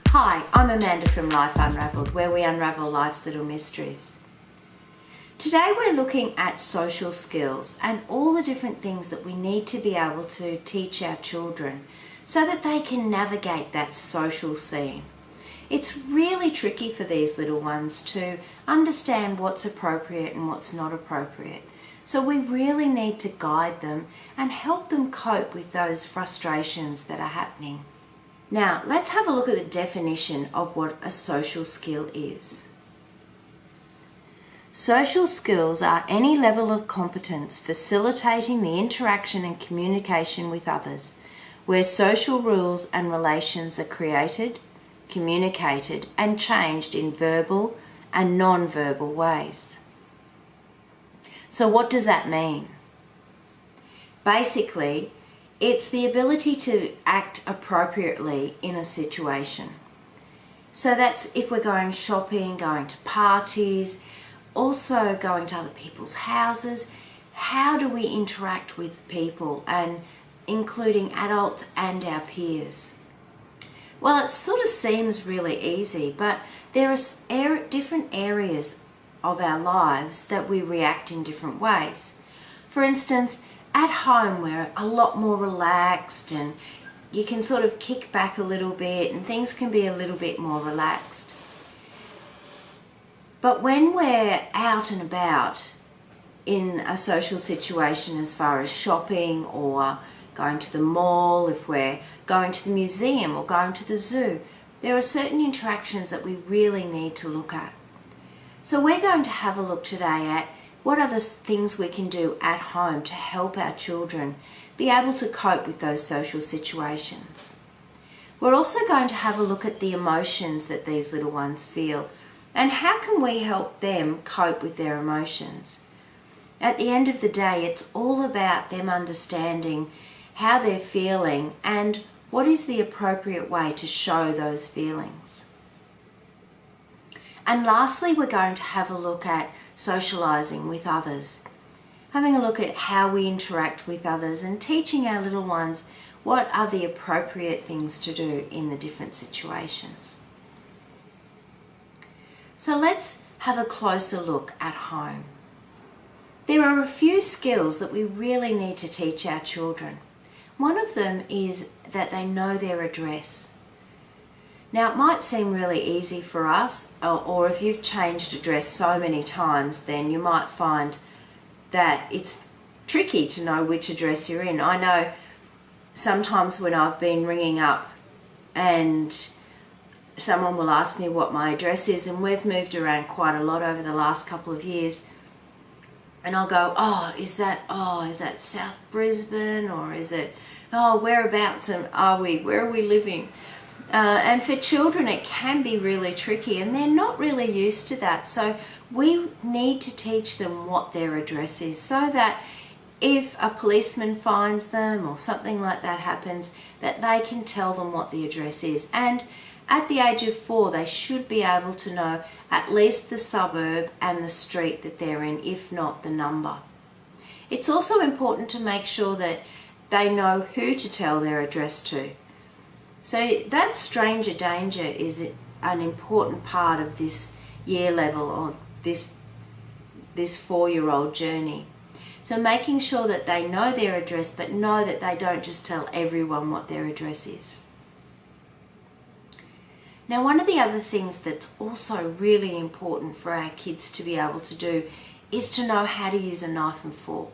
Hi, I'm Amanda from Life Unravelled, where we unravel life's little mysteries. Today we're looking at social skills and all the different things that we need to be able to teach our children so that they can navigate that social scene. It's really tricky for these little ones to understand what's appropriate and what's not appropriate. So we really need to guide them and help them cope with those frustrations that are happening. Now, let's have a look at the definition of what a social skill is. Social skills are any level of competence facilitating the interaction and communication with others, where social rules and relations are created, communicated, and changed in verbal and non-verbal ways. So what does that mean? Basically, it's the ability to act appropriately in a situation. So that's if we're going shopping, going to parties, also going to other people's houses. How do we interact with people, and including adults and our peers? Well, it sort of seems really easy, but there are different areas of our lives that we react in different ways. For instance, at home we're a lot more relaxed and you can sort of kick back a little bit and things can be a little bit more relaxed. But when we're out and about in a social situation, as far as shopping or going to the mall, if we're going to the museum or going to the zoo, there are certain interactions that we really need to look at. So we're going to have a look today at what are the things we can do at home to help our children be able to cope with those social situations. We're also going to have a look at the emotions that these little ones feel and how can we help them cope with their emotions. At the end of the day, it's all about them understanding how they're feeling and what is the appropriate way to show those feelings. And lastly, we're going to have a look at socializing with others, having a look at how we interact with others and teaching our little ones what are the appropriate things to do in the different situations. So let's have a closer look at home. There are a few skills that we really need to teach our children. One of them is that they know their address. Now, it might seem really easy for us, or if you've changed address so many times, then you might find that it's tricky to know which address you're in. I know sometimes when I've been ringing up and someone will ask me what my address is, and we've moved around quite a lot over the last couple of years, and I'll go, is that South Brisbane, or is it, whereabouts are we, where are we living? And for children it can be really tricky and they're not really used to that. So we need to teach them what their address is so that if a policeman finds them or something like that happens, that they can tell them what the address is. And at the age of 4, they should be able to know at least the suburb and the street that they're in, if not the number. It's also important to make sure that they know who to tell their address to. So that stranger danger is an important part of this year level or this 4-year-old journey. So making sure that they know their address, but know that they don't just tell everyone what their address is. Now, one of the other things that's also really important for our kids to be able to do is to know how to use a knife and fork.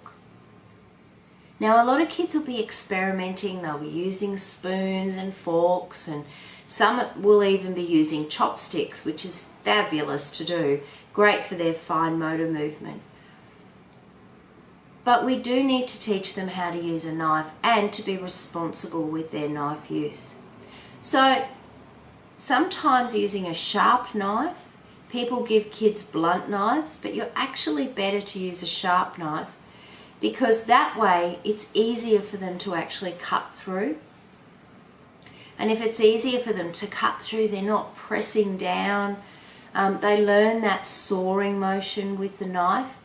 Now, a lot of kids will be experimenting, they'll be using spoons and forks, and some will even be using chopsticks, which is fabulous to do, great for their fine motor movement. But we do need to teach them how to use a knife and to be responsible with their knife use. So sometimes using a sharp knife, people give kids blunt knives, but you're actually better to use a sharp knife because that way it's easier for them to actually cut through. And if it's easier for them to cut through, they're not pressing down. They learn that sawing motion with the knife.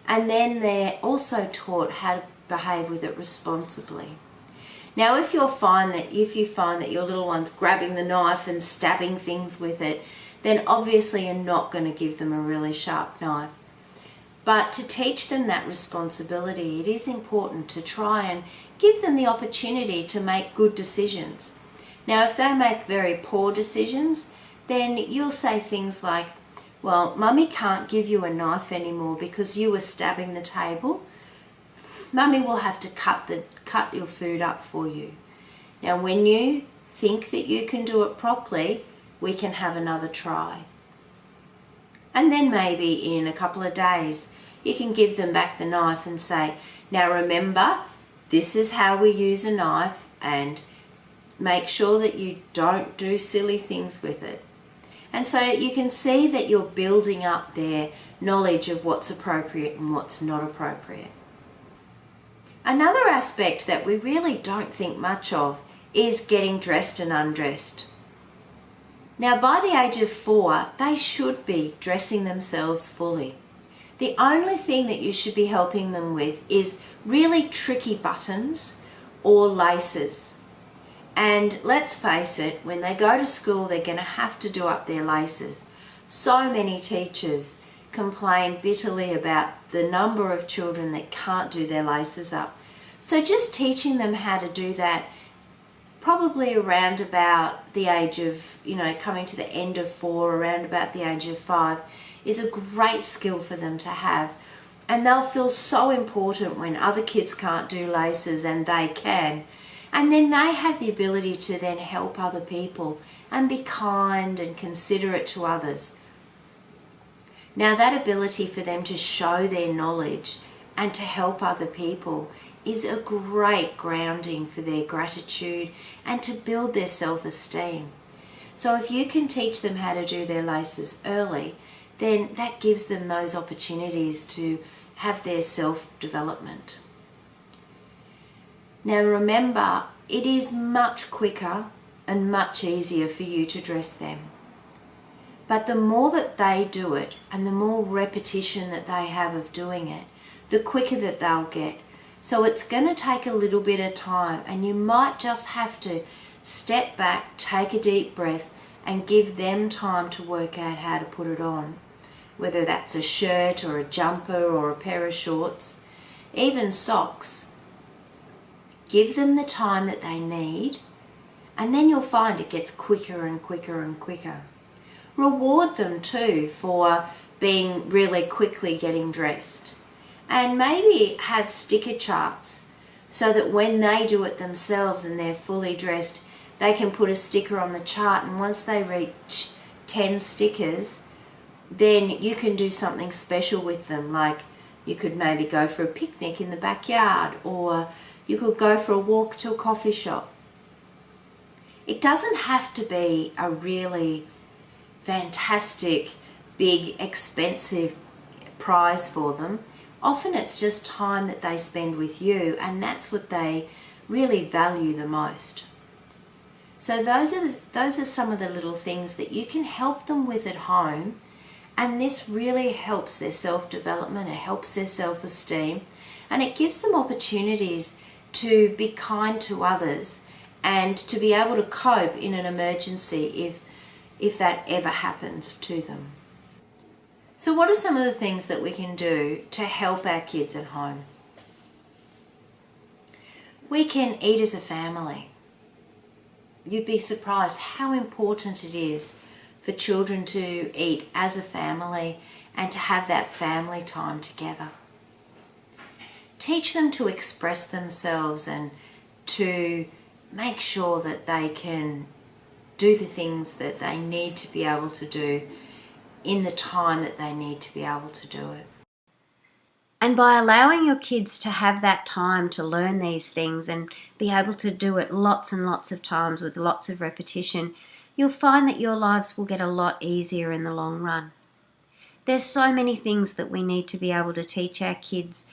And then they're also taught how to behave with it responsibly. Now, if you find that your little one's grabbing the knife and stabbing things with it, then obviously you're not going to give them a really sharp knife. But to teach them that responsibility, it is important to try and give them the opportunity to make good decisions. Now, if they make very poor decisions, then you'll say things like, well, Mummy can't give you a knife anymore because you were stabbing the table. Mummy will have to cut your food up for you. Now, when you think that you can do it properly, we can have another try. And then maybe in a couple of days, you can give them back the knife and say, now remember, this is how we use a knife, and make sure that you don't do silly things with it. And so you can see that you're building up their knowledge of what's appropriate and what's not appropriate. Another aspect that we really don't think much of is getting dressed and undressed. Now, by the age of 4, they should be dressing themselves fully. The only thing that you should be helping them with is really tricky buttons or laces. And let's face it, when they go to school, they're going to have to do up their laces. So many teachers complain bitterly about the number of children that can't do their laces up. So just teaching them how to do that, probably around about the age of, coming to the end of 4, around about the age of 5, is a great skill for them to have. And they'll feel so important when other kids can't do laces and they can. And then they have the ability to then help other people and be kind and considerate to others. Now, that ability for them to show their knowledge and to help other people is a great grounding for their gratitude and to build their self-esteem. So if you can teach them how to do their laces early, then that gives them those opportunities to have their self-development. Now remember, it is much quicker and much easier for you to dress them. But the more that they do it and the more repetition that they have of doing it, the quicker that they'll get. So it's going to take a little bit of time, and you might just have to step back, take a deep breath, and give them time to work out how to put it on. Whether that's a shirt or a jumper or a pair of shorts, even socks. Give them the time that they need, and then you'll find it gets quicker and quicker and quicker. Reward them too for being really quickly getting dressed. And maybe have sticker charts so that when they do it themselves and they're fully dressed, they can put a sticker on the chart, and once they reach 10 stickers, then you can do something special with them. Like you could maybe go for a picnic in the backyard, or you could go for a walk to a coffee shop. It doesn't have to be a really fantastic, big, expensive prize for them. Often it's just time that they spend with you, and that's what they really value the most. So those are some of the little things that you can help them with at home, and this really helps their self-development, it helps their self-esteem, and it gives them opportunities to be kind to others and to be able to cope in an emergency if that ever happens to them. So what are some of the things that we can do to help our kids at home? We can eat as a family. You'd be surprised how important it is for children to eat as a family and to have that family time together. Teach them to express themselves and to make sure that they can do the things that they need to be able to do in the time that they need to be able to do it. And by allowing your kids to have that time to learn these things and be able to do it lots and lots of times with lots of repetition, you'll find that your lives will get a lot easier in the long run. There's so many things that we need to be able to teach our kids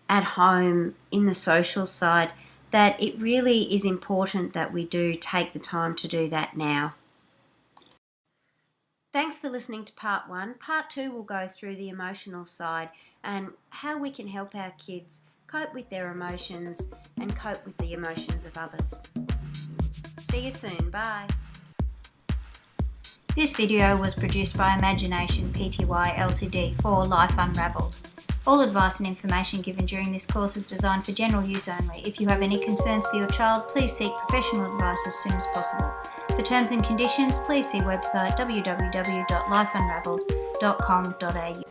at home in the social side that it really is important that we do take the time to do that now. Thanks for listening to part 1. Part 2 will go through the emotional side and how we can help our kids cope with their emotions and cope with the emotions of others. See you soon. Bye. This video was produced by Imagination Pty Ltd for Life Unravelled. All advice and information given during this course is designed for general use only. If you have any concerns for your child, please seek professional advice as soon as possible. For terms and conditions, please see website www.lifeunravelled.com.au.